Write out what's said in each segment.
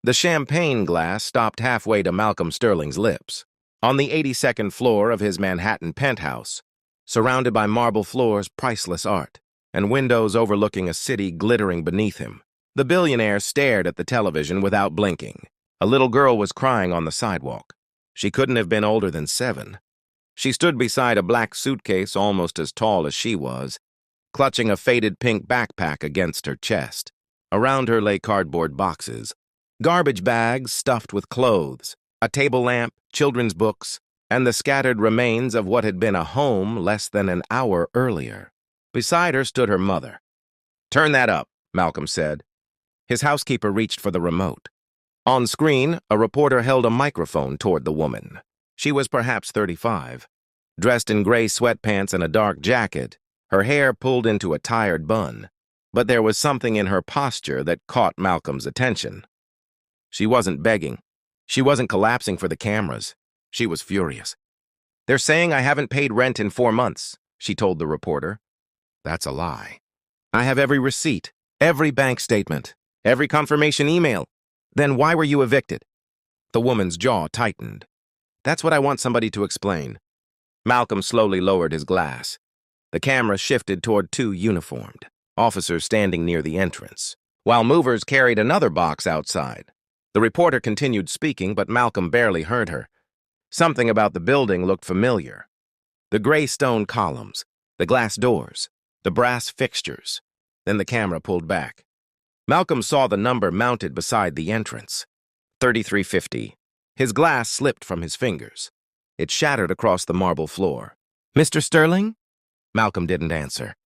The champagne glass stopped halfway to Malcolm Sterling's lips. On the 82nd floor of his Manhattan penthouse, surrounded by marble floors, priceless art, and windows overlooking a city glittering beneath him, the billionaire stared at the television without blinking. A little girl was crying on the sidewalk. She couldn't have been older than 7. She stood beside a black suitcase almost as tall as she was, clutching a faded pink backpack against her chest. Around her lay cardboard boxes, garbage bags stuffed with clothes, a table lamp, children's books, and the scattered remains of what had been a home less than an hour earlier. Beside her stood her mother. "Turn that up," Malcolm said. His housekeeper reached for the remote. On screen, a reporter held a microphone toward the woman. She was perhaps 35, dressed in gray sweatpants and a dark jacket, her hair pulled into a tired bun. But there was something in her posture that caught Malcolm's attention. She wasn't begging. She wasn't collapsing for the cameras. She was furious. "They're saying I haven't paid rent in 4 months, she told the reporter. "That's a lie. I have every receipt, every bank statement, every confirmation email. Then why were you evicted?" The woman's jaw tightened. "That's what I want somebody to explain." Malcolm slowly lowered his glass. The camera shifted toward 2 uniformed officers standing near the entrance, while movers carried another box outside. The reporter continued speaking, but Malcolm barely heard her. Something about the building looked familiar. The gray stone columns, the glass doors, the brass fixtures. Then the camera pulled back. Malcolm saw the number mounted beside the entrance. 3350. His glass slipped from his fingers. It shattered across the marble floor. "Mr. Sterling?" Malcolm didn't answer.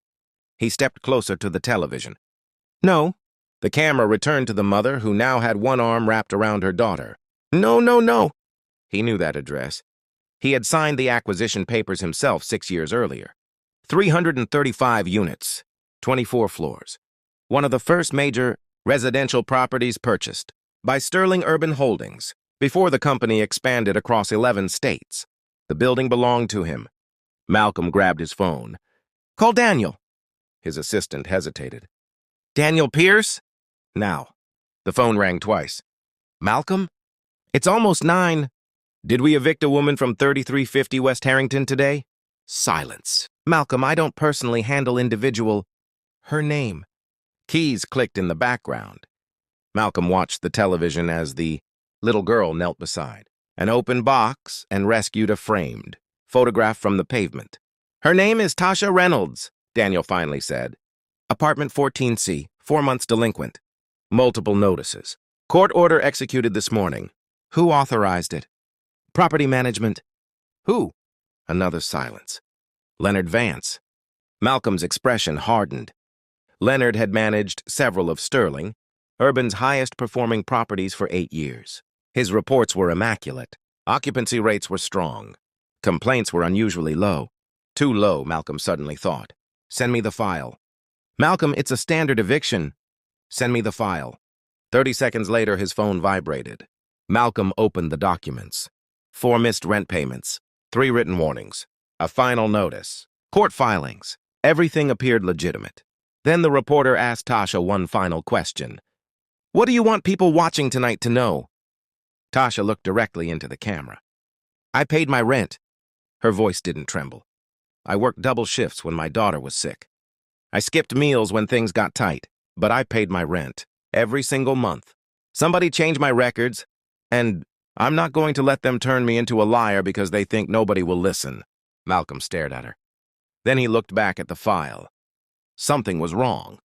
He stepped closer to the television. "No." The camera returned to the mother, who now had one arm wrapped around her daughter. "No, no, no." He knew that address. He had signed the acquisition papers himself 6 years earlier. 335 units, 24 floors. One of the first major residential properties purchased by Sterling Urban Holdings before the company expanded across 11 states. The building belonged to him. Malcolm grabbed his phone. "Call Daniel." His assistant hesitated. "Daniel Pierce?" "Now." The phone rang twice. "Malcolm? It's almost 9. Did we evict a woman from 3350 West Harrington today?" Silence. "Malcolm, I don't personally handle individual—" "Her name." Keys clicked in the background. Malcolm watched the television as the little girl knelt beside an open box and rescued a framed photograph from the pavement. "Her name is Tasha Reynolds," Daniel finally said. "Apartment 14C, 4 months delinquent. Multiple notices. Court order executed this morning. Who authorized it?" "Property management." "Who?" Another silence. "Leonard Vance." Malcolm's expression hardened. Leonard had managed several of Sterling, Urban's highest-performing properties for 8 years. His reports were immaculate. Occupancy rates were strong. Complaints were unusually low. Too low, Malcolm suddenly thought. "Send me the file." "Malcolm, it's a standard eviction." "Send me the file." 30 seconds later, his phone vibrated. Malcolm opened the documents. 4 missed rent payments, 3 written warnings, a final notice, court filings. Everything appeared legitimate. Then the reporter asked Tasha one final question. "What do you want people watching tonight to know?" Tasha looked directly into the camera. "I paid my rent." Her voice didn't tremble. "I worked double shifts when my daughter was sick. I skipped meals when things got tight, but I paid my rent every single month. Somebody changed my records, and I'm not going to let them turn me into a liar because they think nobody will listen." Malcolm stared at her. Then he looked back at the file. Something was wrong.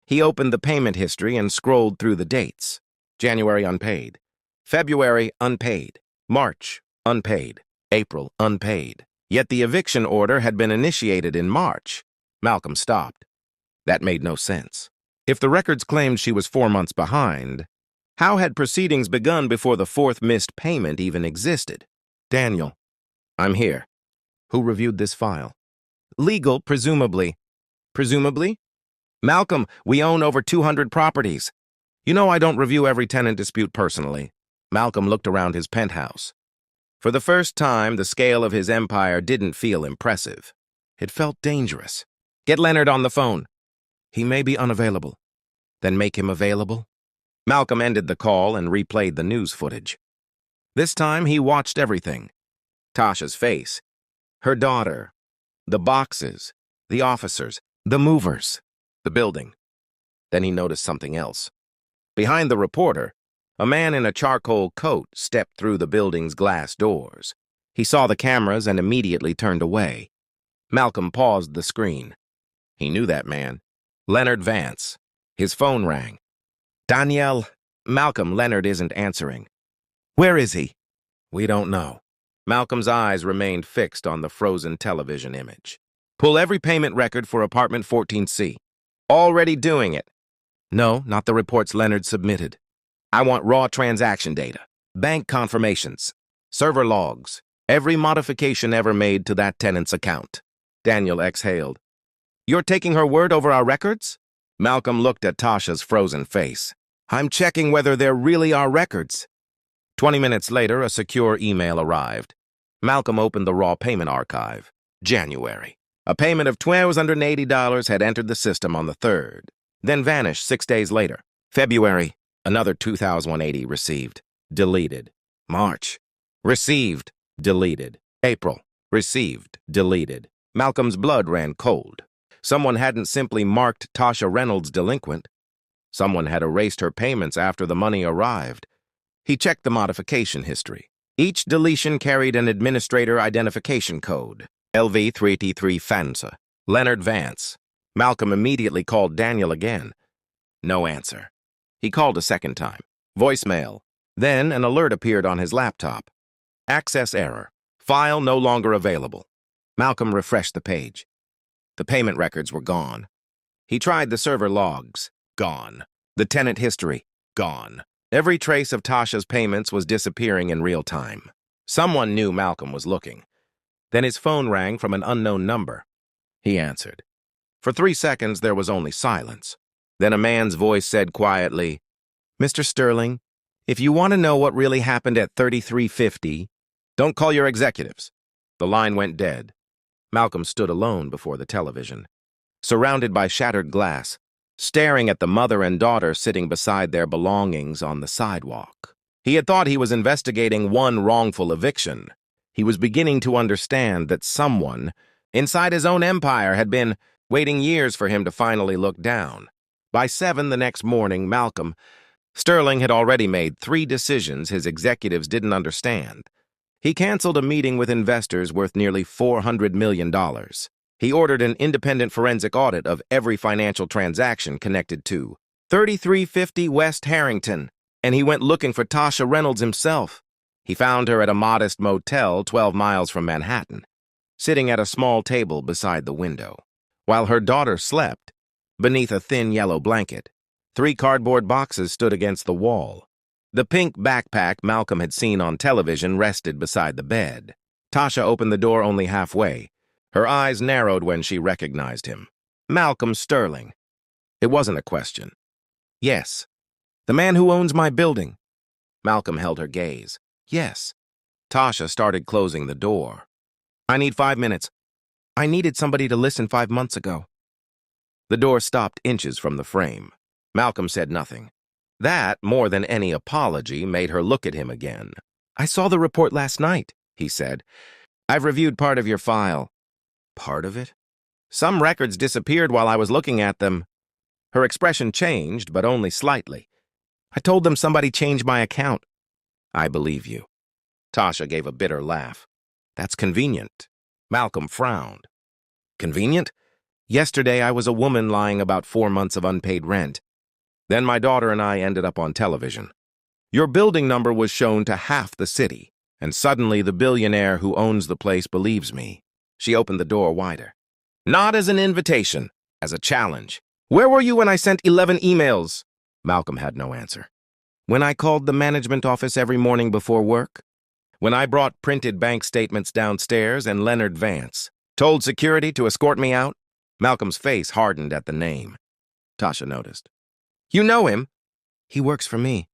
He opened the payment history and scrolled through the dates. January unpaid. February unpaid. March unpaid. April unpaid. Yet the eviction order had been initiated in March. Malcolm stopped. That made no sense. If the records claimed she was 4 months behind, how had proceedings begun before the 4th missed payment even existed? "Daniel." "I'm here." "Who reviewed this file?" "Legal, presumably." "Presumably?" "Malcolm, we own over 200 properties. You know I don't review every tenant dispute personally." Malcolm looked around his penthouse. For the first time, the scale of his empire didn't feel impressive. It felt dangerous. "Get Leonard on the phone." "He may be unavailable." "Then make him available." Malcolm ended the call and replayed the news footage. This time, he watched everything. Tasha's face, her daughter, the boxes, the officers, the movers, the building. Then he noticed something else. Behind the reporter, a man in a charcoal coat stepped through the building's glass doors. He saw the cameras and immediately turned away. Malcolm paused the screen. He knew that man. Leonard Vance. His phone rang. Danielle, Malcolm, Leonard isn't answering. Where is he? We don't know. Malcolm's eyes remained fixed on the frozen television image. Pull every payment record for apartment 14C. Already doing it. No, not the reports Leonard submitted. I want raw transaction data, bank confirmations, server logs, every modification ever made to that tenant's account. Daniel exhaled. You're taking her word over our records? Malcolm looked at Tasha's frozen face. I'm checking whether there really are records. 20 minutes later, a secure email arrived. Malcolm opened the raw payment archive. January. A payment of $1,280 had entered the system on the 3rd, then vanished 6 days later. February. Another $2,180 received. Deleted. March. Received. Deleted. April. Received. Deleted. Malcolm's blood ran cold. Someone hadn't simply marked Tasha Reynolds delinquent. Someone had erased her payments after the money arrived. He checked the modification history. Each deletion carried an administrator identification code. LV3T3 FANSA. Leonard Vance. Malcolm immediately called Daniel again. No answer. He called a second time. Voicemail. Then an alert appeared on his laptop. Access error. File no longer available. Malcolm refreshed the page. The payment records were gone. He tried the server logs. Gone. The tenant history. Gone. Every trace of Tasha's payments was disappearing in real time. Someone knew Malcolm was looking. Then his phone rang from an unknown number. He answered. For 3 seconds, there was only silence. Then a man's voice said quietly, Mr. Sterling, if you want to know what really happened at 3350, don't call your executives. The line went dead. Malcolm stood alone before the television, surrounded by shattered glass, staring at the mother and daughter sitting beside their belongings on the sidewalk. He had thought he was investigating one wrongful eviction. He was beginning to understand that someone, inside his own empire, had been waiting years for him to finally look down. By 7 the next morning, Sterling had already made 3 decisions his executives didn't understand. He canceled a meeting with investors worth nearly $400 million. He ordered an independent forensic audit of every financial transaction connected to 3350 West Harrington, and he went looking for Tasha Reynolds himself. He found her at a modest motel 12 miles from Manhattan, sitting at a small table beside the window, while her daughter slept beneath a thin yellow blanket. 3 cardboard boxes stood against the wall. The pink backpack Malcolm had seen on television rested beside the bed. Tasha opened the door only halfway. Her eyes narrowed when she recognized him. Malcolm Sterling. It wasn't a question. Yes. The man who owns my building. Malcolm held her gaze. Yes. Tasha started closing the door. I need 5 minutes. I needed somebody to listen 5 months ago. The door stopped inches from the frame. Malcolm said nothing. That, more than any apology, made her look at him again. I saw the report last night, he said. I've reviewed part of your file. Part of it? Some records disappeared while I was looking at them. Her expression changed, but only slightly. I told them somebody changed my account. I believe you. Tasha gave a bitter laugh. That's convenient. Malcolm frowned. Convenient? Yesterday I was a woman lying about 4 months of unpaid rent. Then my daughter and I ended up on television. Your building number was shown to half the city, and suddenly the billionaire who owns the place believes me. She opened the door wider. Not as an invitation, as a challenge. Where were you when I sent 11 emails? Malcolm had no answer. When I called the management office every morning before work? When I brought printed bank statements downstairs and Leonard Vance told security to escort me out? Malcolm's face hardened at the name. Tasha noticed. You know him? He works for me.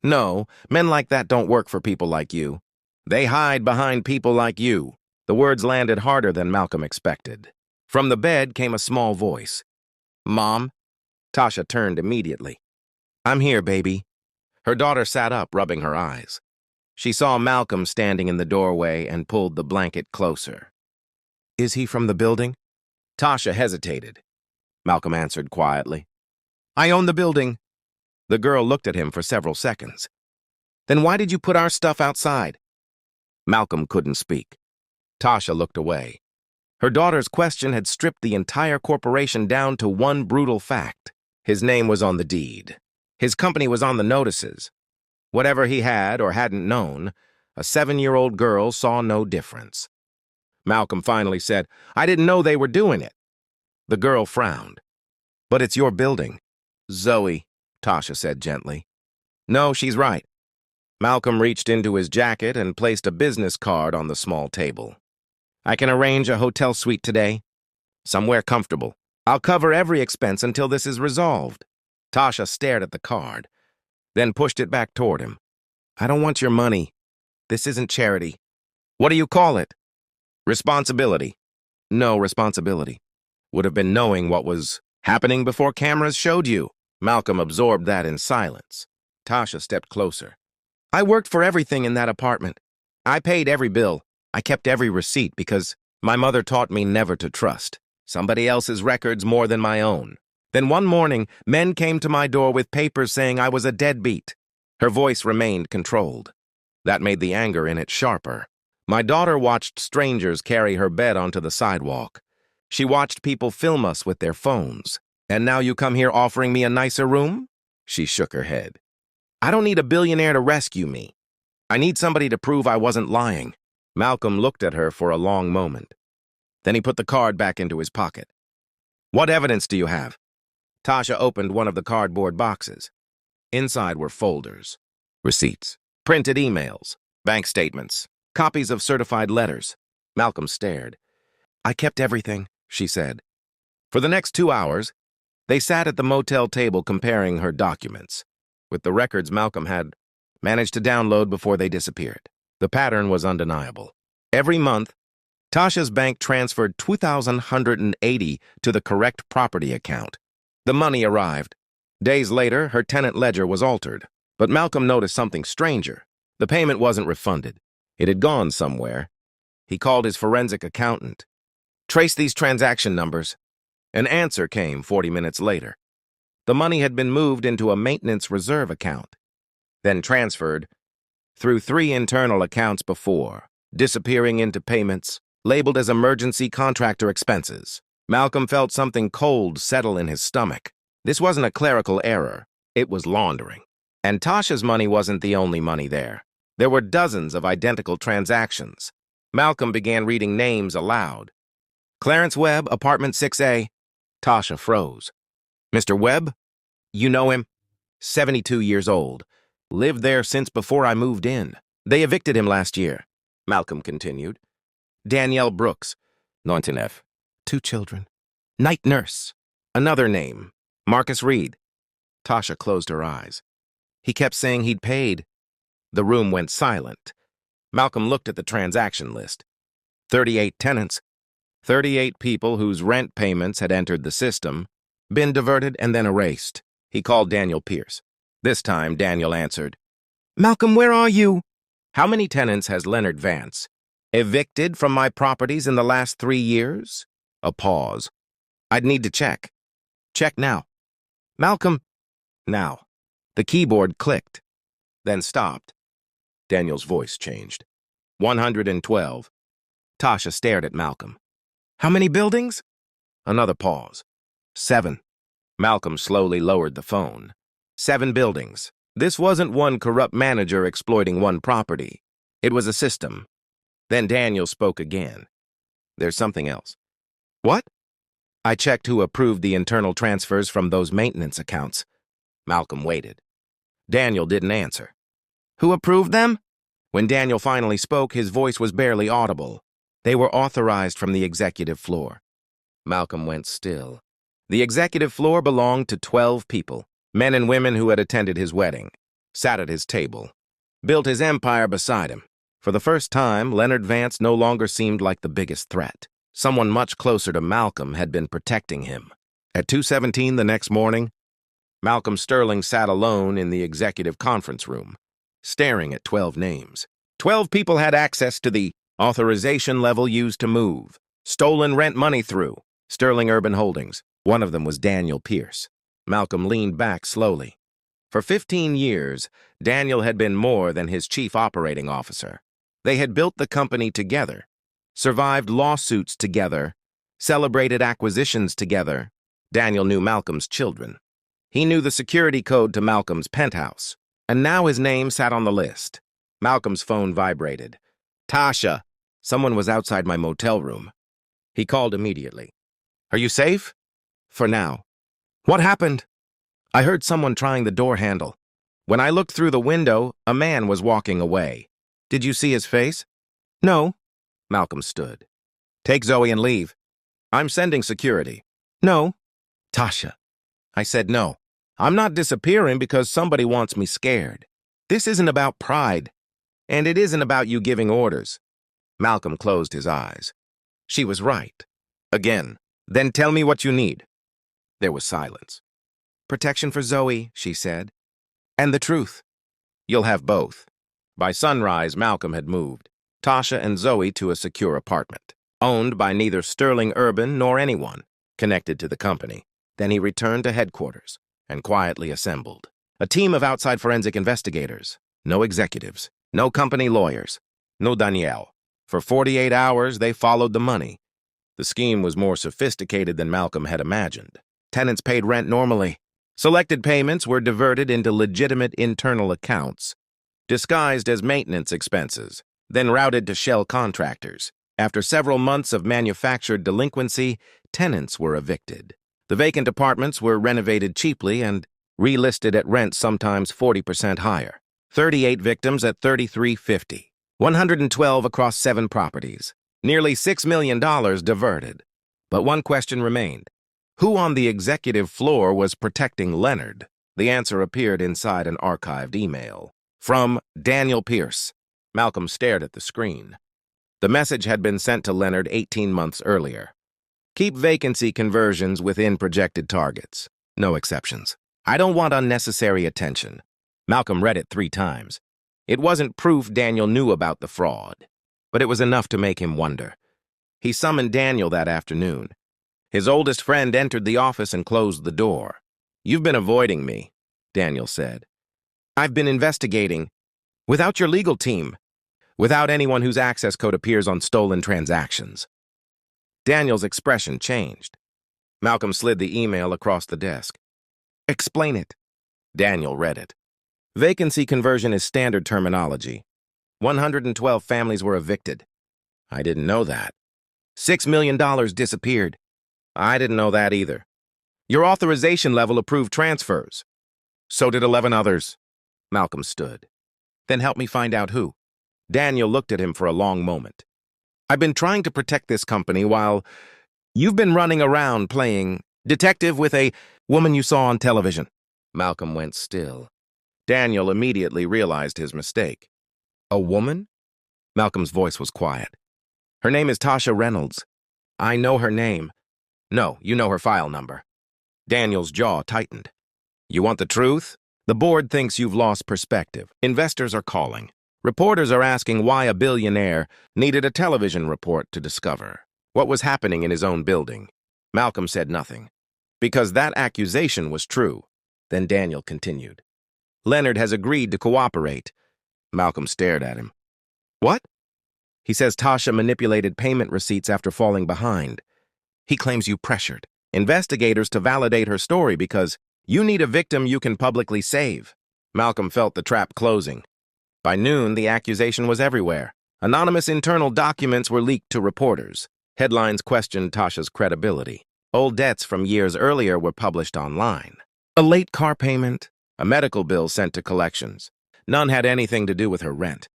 No, men like that don't work for people like you. They hide behind people like you. The words landed harder than Malcolm expected. From the bed came a small voice. Mom? Tasha turned immediately. I'm here, baby. Her daughter sat up, rubbing her eyes. She saw Malcolm standing in the doorway and pulled the blanket closer. "Is he from the building?" Tasha hesitated. Malcolm answered quietly. "I own the building." The girl looked at him for several seconds. "Then why did you put our stuff outside?" Malcolm couldn't speak. Tasha looked away. Her daughter's question had stripped the entire corporation down to one brutal fact. His name was on the deed. His company was on the notices. Whatever he had or hadn't known, a 7-year-old girl saw no difference. Malcolm finally said, "I didn't know they were doing it." The girl frowned. "But it's your building." "Zoe," Tasha said gently. "No, she's right." Malcolm reached into his jacket and placed a business card on the small table. "I can arrange a hotel suite today. Somewhere comfortable. I'll cover every expense until this is resolved." Tasha stared at the card, then pushed it back toward him. "I don't want your money. This isn't charity." "What do you call it?" "Responsibility." "No responsibility. Would have been knowing what was happening before cameras showed you." Malcolm absorbed that in silence. Tasha stepped closer. "I worked for everything in that apartment. I paid every bill. I kept every receipt because my mother taught me never to trust somebody else's records more than my own. Then one morning, men came to my door with papers saying I was a deadbeat." Her voice remained controlled. That made the anger in it sharper. "My daughter watched strangers carry her bed onto the sidewalk. She watched people film us with their phones. And now you come here offering me a nicer room?" She shook her head. "I don't need a billionaire to rescue me. I need somebody to prove I wasn't lying." Malcolm looked at her for a long moment. Then he put the card back into his pocket. "What evidence do you have?" Tasha opened one of the cardboard boxes. Inside were folders, receipts, printed emails, bank statements, copies of certified letters. Malcolm stared. "I kept everything," she said. For the next 2 hours, they sat at the motel table comparing her documents, with the records Malcolm had managed to download before they disappeared. The pattern was undeniable. Every month, Tasha's bank transferred $2,180 to the correct property account. The money arrived. Days later, her tenant ledger was altered, but Malcolm noticed something stranger. The payment wasn't refunded. It had gone somewhere. He called his forensic accountant. "Trace these transaction numbers." An answer came 40 minutes later. The money had been moved into a maintenance reserve account, then transferred through 3 internal accounts before, disappearing into payments labeled as emergency contractor expenses. Malcolm felt something cold settle in his stomach. This wasn't a clerical error. It was laundering. And Tasha's money wasn't the only money there. There were dozens of identical transactions. Malcolm began reading names aloud. "Clarence Webb, apartment 6A. Tasha froze. "Mr. Webb? You know him? 72 years old. Lived there since before I moved in. They evicted him last year." Malcolm continued. "Danielle Brooks, 19F. 2 children. Night nurse. Another name. Marcus Reed." Tasha closed her eyes. "He kept saying he'd paid." The room went silent. Malcolm looked at the transaction list. 38 tenants. 38 people whose rent payments had entered the system, been diverted and then erased. He called Daniel Pierce. This time, Daniel answered. "Malcolm, where are you?" "How many tenants has Leonard Vance evicted from my properties in the last 3 years?" A pause. "I'd need to check." "Check now." "Malcolm." "Now." The keyboard clicked, then stopped. Daniel's voice changed. 112. Tasha stared at Malcolm. "How many buildings?" Another pause. 7. Malcolm slowly lowered the phone. 7 buildings. This wasn't one corrupt manager exploiting one property. It was a system. Then Daniel spoke again. "There's something else." "What?" "I checked who approved the internal transfers from those maintenance accounts." Malcolm waited. Daniel didn't answer. "Who approved them?" When Daniel finally spoke, his voice was barely audible. "They were authorized from the executive floor." Malcolm went still. The executive floor belonged to 12 people, men and women who had attended his wedding, sat at his table, built his empire beside him. For the first time, Leonard Vance no longer seemed like the biggest threat. Someone much closer to Malcolm had been protecting him. At 2:17 the next morning, Malcolm Sterling sat alone in the executive conference room, staring at 12 names. 12 people had access to the authorization level used to move, stolen rent money through Sterling Urban Holdings. One of them was Daniel Pierce. Malcolm leaned back slowly. For 15 years, Daniel had been more than his chief operating officer. They had built the company together, survived lawsuits together, celebrated acquisitions together. Daniel knew Malcolm's children. He knew the security code to Malcolm's penthouse, and now his name sat on the list. Malcolm's phone vibrated. Tasha! Someone was outside my motel room. He called immediately. Are you safe? For now. What happened? I heard someone trying the door handle. When I looked through the window, a man was walking away. Did you see his face? No. Malcolm stood. Take Zoe and leave. I'm sending security. No. Tasha. I said no. I'm not disappearing because somebody wants me scared. This isn't about pride, and it isn't about you giving orders. Malcolm closed his eyes. She was right. Again. Then tell me what you need. There was silence. Protection for Zoe, she said. And the truth. You'll have both. By sunrise, Malcolm had moved Tasha and Zoe to a secure apartment, owned by neither Sterling Urban nor anyone connected to the company. Then he returned to headquarters and quietly assembled a team of outside forensic investigators. No executives, no company lawyers, no Danielle. For 48 hours, they followed the money. The scheme was more sophisticated than Malcolm had imagined. Tenants paid rent normally. Selected payments were diverted into legitimate internal accounts, disguised as maintenance expenses, then routed to shell contractors. After several months of manufactured delinquency, tenants were evicted. The vacant apartments were renovated cheaply and relisted at rents sometimes 40% higher. 38 victims at $33.50. 112 across 7 properties. Nearly $6 million diverted. But one question remained. Who on the executive floor was protecting Leonard? The answer appeared inside an archived email. From Daniel Pierce. Malcolm stared at the screen. The message had been sent to Leonard 18 months earlier. Keep vacancy conversions within projected targets. No exceptions. I don't want unnecessary attention. Malcolm read it 3 times. It wasn't proof Daniel knew about the fraud, but it was enough to make him wonder. He summoned Daniel that afternoon. His oldest friend entered the office and closed the door. You've been avoiding me, Daniel said. I've been investigating. Without your legal team. Without anyone whose access code appears on stolen transactions. Daniel's expression changed. Malcolm slid the email across the desk. Explain it. Daniel read it. Vacancy conversion is standard terminology. 112 families were evicted. I didn't know that. $6 million disappeared. I didn't know that either. Your authorization level approved transfers. So did 11 others. Malcolm stood. Then help me find out who. Daniel looked at him for a long moment. I've been trying to protect this company while you've been running around playing detective with a woman you saw on television. Malcolm went still. Daniel immediately realized his mistake. A woman? Malcolm's voice was quiet. Her name is Tasha Reynolds. I know her name. No, you know her file number. Daniel's jaw tightened. You want the truth? The board thinks you've lost perspective. Investors are calling. Reporters are asking why a billionaire needed a television report to discover what was happening in his own building. Malcolm said nothing. Because that accusation was true. Then Daniel continued. Leonard has agreed to cooperate. Malcolm stared at him. What? He says Tasha manipulated payment receipts after falling behind. He claims you pressured investigators to validate her story because you need a victim you can publicly save. Malcolm felt the trap closing. By noon, the accusation was everywhere. Anonymous internal documents were leaked to reporters. Headlines questioned Tasha's credibility. Old debts from years earlier were published online. A late car payment, a medical bill sent to collections. None had anything to do with her rent.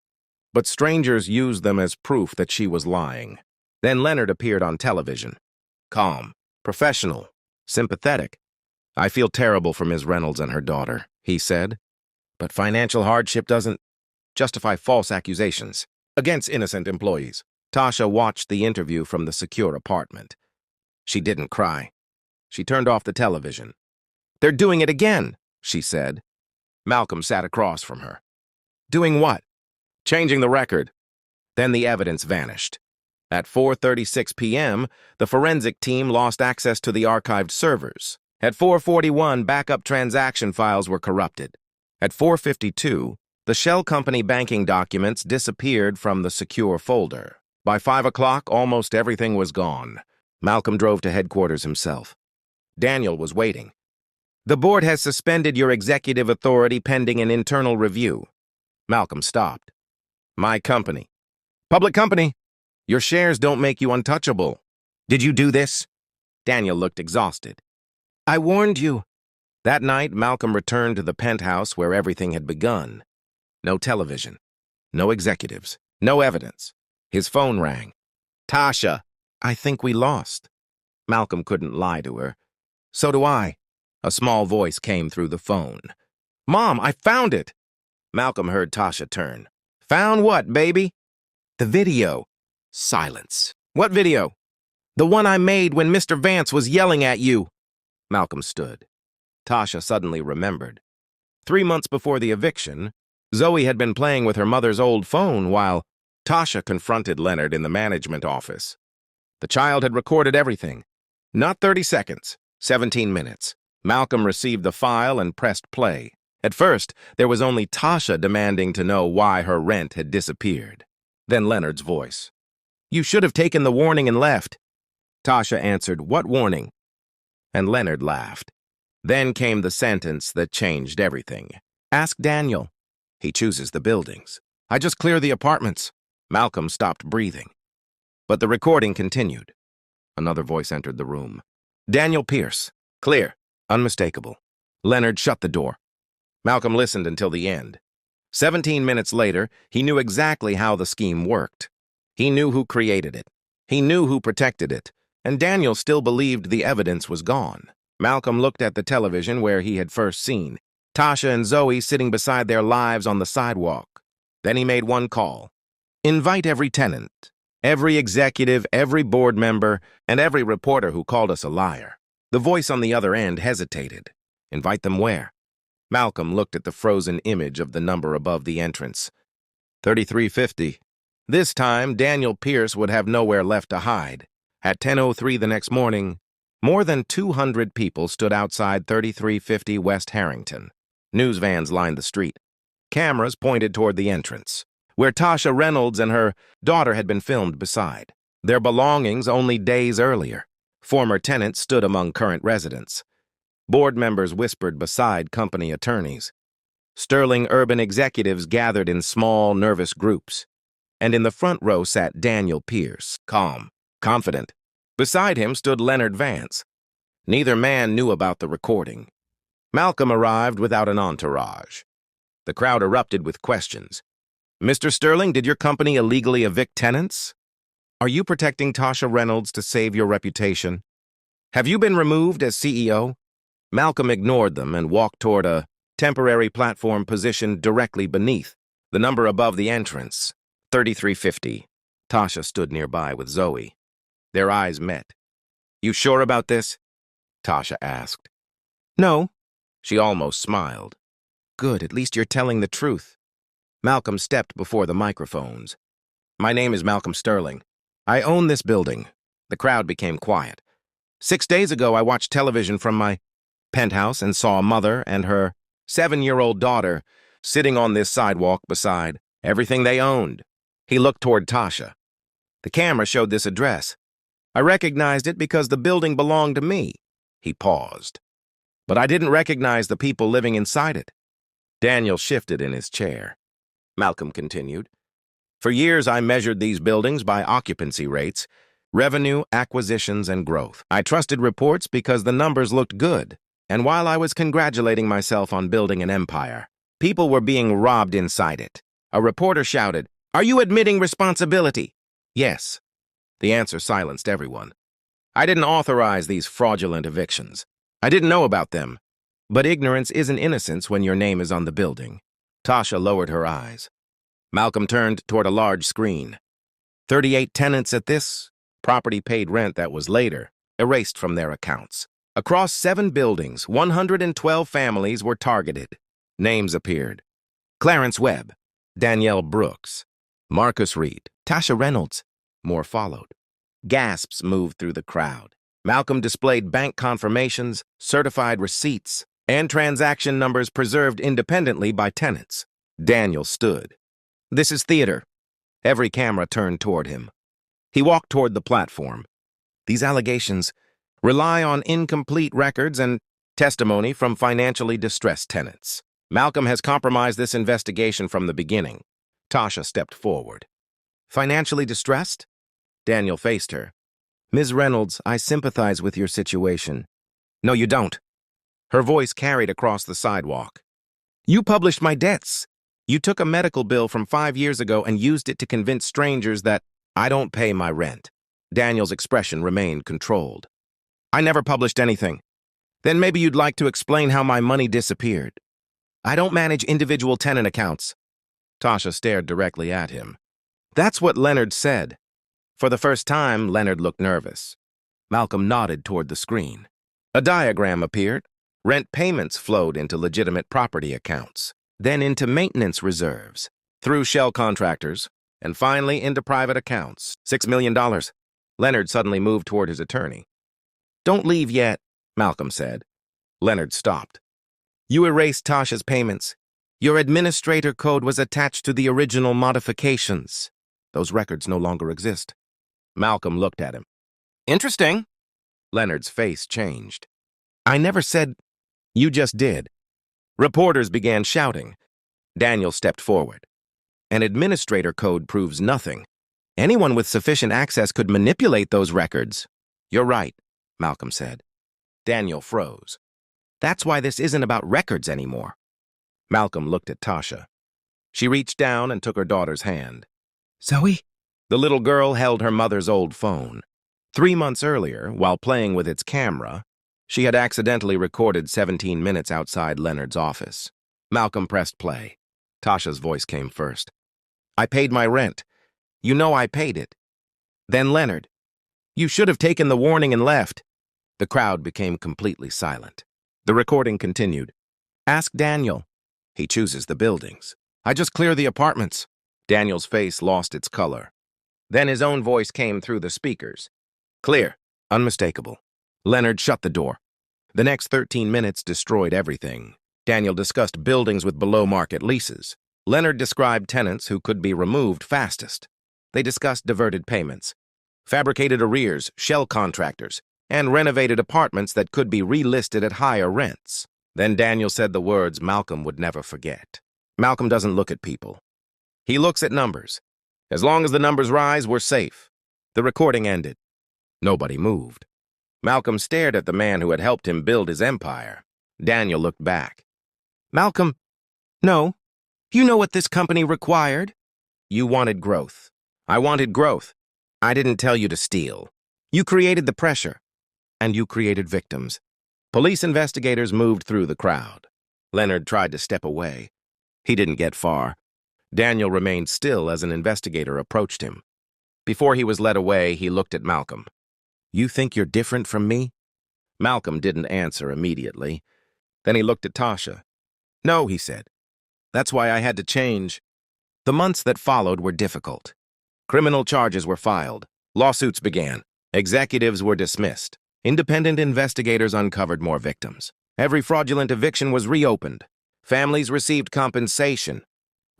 But strangers used them as proof that she was lying. Then Leonard appeared on television. Calm, professional, sympathetic. I feel terrible for Ms. Reynolds and her daughter, he said. But financial hardship doesn't justify false accusations against innocent employees. Tasha watched the interview from the secure apartment. She didn't cry. She turned off the television. "They're doing it again," she said. Malcolm sat across from her. "Doing what?" "Changing the record." Then the evidence vanished. At 4:36 p.m., the forensic team lost access to the archived servers. At 4:41, backup transaction files were corrupted. At 4:52, the shell company banking documents disappeared from the secure folder. By 5 o'clock, almost everything was gone. Malcolm drove to headquarters himself. Daniel was waiting. "The board has suspended your executive authority pending an internal review." Malcolm stopped. "My company." "Public company. Your shares don't make you untouchable." "Did you do this?" Daniel looked exhausted. "I warned you." That night, Malcolm returned to the penthouse where everything had begun. No television. No executives. No evidence. His phone rang. "Tasha, I think we lost." Malcolm couldn't lie to her. "So do I." A small voice came through the phone. "Mom, I found it." Malcolm heard Tasha turn. "Found what, baby?" "The video." Silence. "What video?" "The one I made when Mr. Vance was yelling at you." Malcolm stood. Tasha suddenly remembered. 3 months before the eviction, Zoe had been playing with her mother's old phone while Tasha confronted Leonard in the management office. The child had recorded everything. Not 30 seconds, 17 minutes. Malcolm received the file and pressed play. At first, there was only Tasha demanding to know why her rent had disappeared. Then Leonard's voice. "You should have taken the warning and left." Tasha answered, "What warning?" And Leonard laughed. Then came the sentence that changed everything. "Ask Daniel. He chooses the buildings. I just clear the apartments." Malcolm stopped breathing. But the recording continued. Another voice entered the room. "Daniel Pierce. Clear. Unmistakable." Leonard shut the door. Malcolm listened until the end. 17 minutes later, he knew exactly how the scheme worked. He knew who created it. He knew who protected it. And Daniel still believed the evidence was gone. Malcolm looked at the television where he had first seen Tasha and Zoe sitting beside their lives on the sidewalk. Then he made one call. "Invite every tenant, every executive, every board member, and every reporter who called us a liar." The voice on the other end hesitated. "Invite them where?" Malcolm looked at the frozen image of the number above the entrance. 3350. This time, Daniel Pierce would have nowhere left to hide. At 10:03 the next morning, more than 200 people stood outside 3350 West Harrington. News vans lined the street. Cameras pointed toward the entrance, where Tasha Reynolds and her daughter had been filmed beside. Their belongings only days earlier. Former tenants stood among current residents. Board members whispered beside company attorneys. Sterling urban executives gathered in small, nervous groups. And in the front row sat Daniel Pierce, calm, confident. Beside him stood Leonard Vance. Neither man knew about the recording. Malcolm arrived without an entourage. The crowd erupted with questions. "Mr. Sterling, did your company illegally evict tenants? Are you protecting Tasha Reynolds to save your reputation? Have you been removed as CEO?" Malcolm ignored them and walked toward a temporary platform positioned directly beneath, the number above the entrance, 3350. Tasha stood nearby with Zoe. Their eyes met. "You sure about this?" Tasha asked. "No." She almost smiled. "Good, at least you're telling the truth." Malcolm stepped before the microphones. "My name is Malcolm Sterling. I own this building." The crowd became quiet. 6 days ago, I watched television from my penthouse and saw a mother and her 7-year-old daughter sitting on this sidewalk beside everything they owned. He looked toward Tasha. "The camera showed this address. I recognized it because the building belonged to me." He paused. "But I didn't recognize the people living inside it." Daniel shifted in his chair. Malcolm continued. "For years, I measured these buildings by occupancy rates, revenue, acquisitions, and growth. I trusted reports because the numbers looked good. And while I was congratulating myself on building an empire, people were being robbed inside it." A reporter shouted, "Are you admitting responsibility?" "Yes." The answer silenced everyone. "I didn't authorize these fraudulent evictions. I didn't know about them. But ignorance isn't innocence when your name is on the building." Tasha lowered her eyes. Malcolm turned toward a large screen. 38 tenants at this property paid rent that was later erased from their accounts. Across 7 buildings, 112 families were targeted. Names appeared. Clarence Webb, Danielle Brooks, Marcus Reed, Tasha Reynolds. More followed. Gasps moved through the crowd. Malcolm displayed bank confirmations, certified receipts, and transaction numbers preserved independently by tenants. Daniel stood. "This is theater." Every camera turned toward him. He walked toward the platform. "These allegations rely on incomplete records and testimony from financially distressed tenants. Malcolm has compromised this investigation from the beginning." Tasha stepped forward. "Financially distressed?" Daniel faced her. "Ms. Reynolds, I sympathize with your situation." "No, you don't." Her voice carried across the sidewalk. "You published my debts. You took a medical bill from 5 years ago and used it to convince strangers that I don't pay my rent." Daniel's expression remained controlled. "I never published anything." "Then maybe you'd like to explain how my money disappeared." "I don't manage individual tenant accounts." Tasha stared directly at him. "That's what Leonard said." For the first time, Leonard looked nervous. Malcolm nodded toward the screen. A diagram appeared. Rent payments flowed into legitimate property accounts, then into maintenance reserves, through shell contractors, and finally into private accounts. $6 million. Leonard suddenly moved toward his attorney. "Don't leave yet," Malcolm said. Leonard stopped. "You erased Tasha's payments. Your administrator code was attached to the original modifications. Those records no longer exist." Malcolm looked at him. "Interesting." Leonard's face changed. "I never said—" "You just did." Reporters began shouting. Daniel stepped forward. "An administrator code proves nothing. Anyone with sufficient access could manipulate those records." "You're right," Malcolm said. Daniel froze. "That's why this isn't about records anymore." Malcolm looked at Tasha. She reached down and took her daughter's hand. "Zoe?" The little girl held her mother's old phone. 3 months earlier, while playing with its camera, she had accidentally recorded 17 minutes outside Leonard's office. Malcolm pressed play. Tasha's voice came first. "I paid my rent. You know I paid it." Then Leonard, "You should have taken the warning and left." The crowd became completely silent. The recording continued. "Ask Daniel. He chooses the buildings. I just clear the apartments." Daniel's face lost its color. Then his own voice came through the speakers. Clear, unmistakable. Leonard shut the door. The next 13 minutes destroyed everything. Daniel discussed buildings with below-market leases. Leonard described tenants who could be removed fastest. They discussed diverted payments, fabricated arrears, shell contractors, and renovated apartments that could be relisted at higher rents. Then Daniel said the words Malcolm would never forget. "Malcolm doesn't look at people. He looks at numbers. As long as the numbers rise, we're safe." The recording ended. Nobody moved. Malcolm stared at the man who had helped him build his empire. Daniel looked back. "Malcolm, no. You know what this company required?" "You wanted growth. I wanted growth. I didn't tell you to steal. You created the pressure. And you created victims." Police investigators moved through the crowd. Leonard tried to step away. He didn't get far. Daniel remained still as an investigator approached him. Before he was led away, he looked at Malcolm. "You think you're different from me?" Malcolm didn't answer immediately. Then he looked at Tasha. "No," he said. "That's why I had to change." The months that followed were difficult. Criminal charges were filed. Lawsuits began. Executives were dismissed. Independent investigators uncovered more victims. Every fraudulent eviction was reopened. Families received compensation,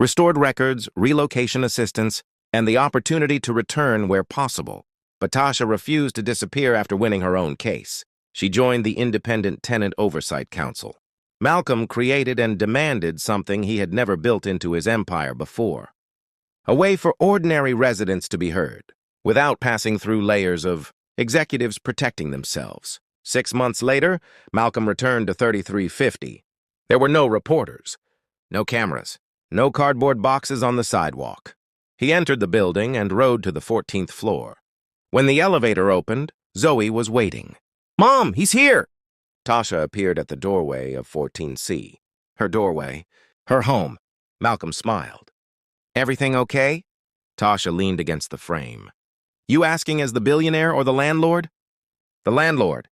restored records, relocation assistance, and the opportunity to return where possible. But Tasha refused to disappear after winning her own case. She joined the Independent Tenant Oversight Council. Malcolm created and demanded something he had never built into his empire before. A way for ordinary residents to be heard, without passing through layers of executives protecting themselves. 6 months later, Malcolm returned to 3350. There were no reporters, no cameras, no cardboard boxes on the sidewalk. He entered the building and rode to the 14th floor. When the elevator opened, Zoe was waiting. "Mom, he's here!" Tasha appeared at the doorway of 14C. Her doorway, her home. Malcolm smiled. "Everything okay?" Tasha leaned against the frame. "You asking as the billionaire or the landlord?" "The landlord."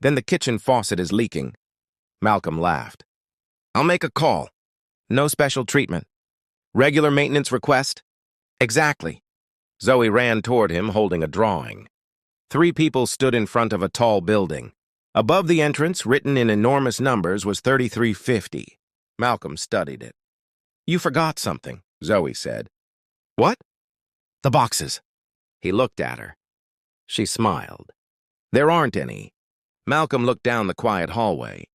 Then the kitchen faucet is leaking. Malcolm laughed. I'll make a call. No special treatment. Regular maintenance request? Exactly. Zoe ran toward him, holding a drawing. 3 people stood in front of a tall building. Above the entrance, written in enormous numbers, was 3350. Malcolm studied it. You forgot something, Zoe said. What? The boxes. He looked at her. She smiled. There aren't any. Malcolm looked down the quiet hallway.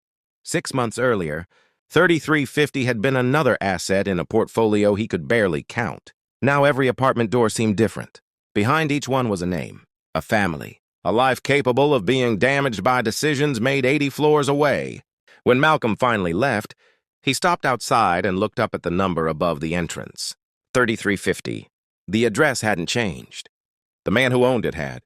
6 months earlier, 3350 had been another asset in a portfolio he could barely count. Now every apartment door seemed different. Behind each one was a name, a family, a life capable of being damaged by decisions made 80 floors away. When Malcolm finally left, he stopped outside and looked up at the number above the entrance. 3350. The address hadn't changed. The man who owned it had.